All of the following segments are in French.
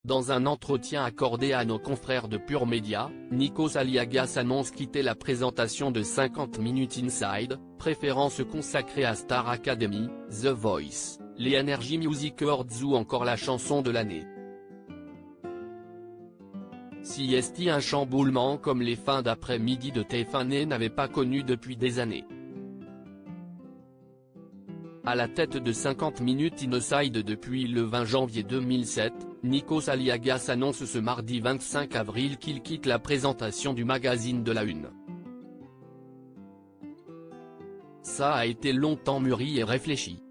Dans un entretien accordé à nos confrères de Pure Média, Nikos Aliagas annonce quitter la présentation de 50 Minutes Inside, préférant se consacrer à Star Academy, The Voice, les Energy Music Awards ou encore la chanson de l'année. Si est un chamboulement comme les fins d'après-midi de TF1 n'avaient pas connu depuis des années. À la tête de 50 Minutes Inside depuis le 20 janvier 2007, Nikos Aliagas annonce ce mardi 25 avril qu'il quitte la présentation du magazine de la Une. Ça a été longtemps mûri et réfléchi.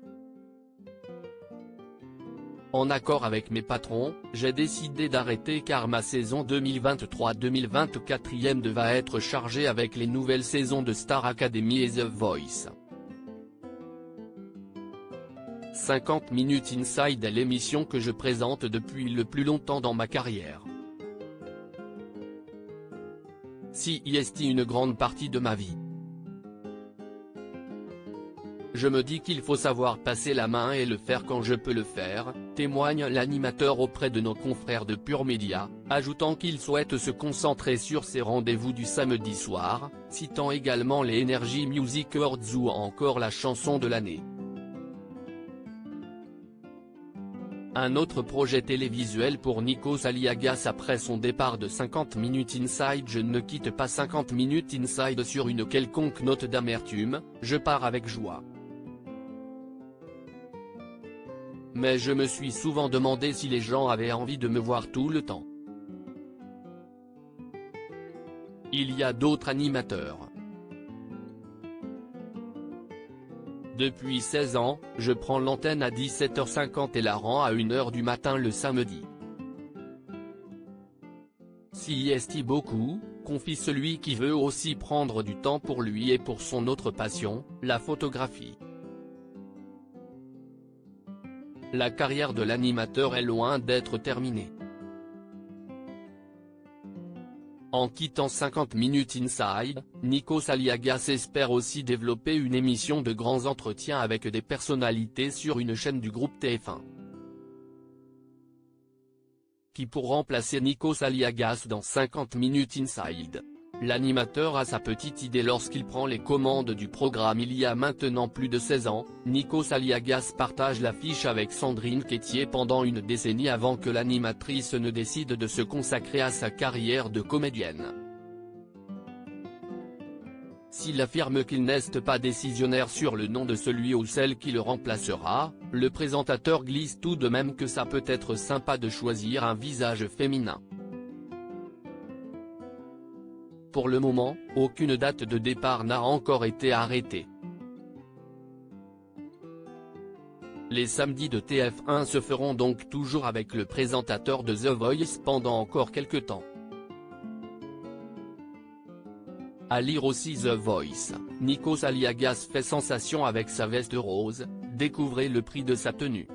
En accord avec mes patrons, j'ai décidé d'arrêter car ma saison 2023-2024 va être chargée avec les nouvelles saisons de Star Academy et The Voice. 50 Minutes Inside est l'émission que je présente depuis le plus longtemps dans ma carrière. C'est une grande partie de ma vie. Je me dis qu'il faut savoir passer la main et le faire quand je peux le faire, témoigne l'animateur auprès de nos confrères de Pure Média, ajoutant qu'il souhaite se concentrer sur ses rendez-vous du samedi soir, citant également les Energy Music Awards ou encore la chanson de l'année. Un autre projet télévisuel pour Nikos Aliagas après son départ de 50 Minutes Inside. Je ne quitte pas 50 Minutes Inside sur une quelconque note d'amertume, je pars avec joie. Mais je me suis souvent demandé si les gens avaient envie de me voir tout le temps. Il y a d'autres animateurs. Depuis 16 ans, je prends l'antenne à 17h50 et la rends à 1h du matin le samedi. Si est beaucoup, confie celui qui veut aussi prendre du temps pour lui et pour son autre passion, la photographie. La carrière de l'animateur est loin d'être terminée. En quittant 50 Minutes Inside, Nikos Aliagas espère aussi développer une émission de grands entretiens avec des personnalités sur une chaîne du groupe TF1. Qui pour remplacer Nikos Aliagas dans 50 Minutes Inside. L'animateur a sa petite idée lorsqu'il prend les commandes du programme il y a maintenant plus de 16 ans, Nikos Aliagas partage l'affiche avec Sandrine Quétier pendant une décennie avant que l'animatrice ne décide de se consacrer à sa carrière de comédienne. S'il affirme qu'il n'est pas décisionnaire sur le nom de celui ou celle qui le remplacera, le présentateur glisse tout de même que ça peut être sympa de choisir un visage féminin. Pour le moment, aucune date de départ n'a encore été arrêtée. Les samedis de TF1 se feront donc toujours avec le présentateur de The Voice pendant encore quelques temps. À lire aussi The Voice, Nikos Aliagas fait sensation avec sa veste rose, découvrez le prix de sa tenue.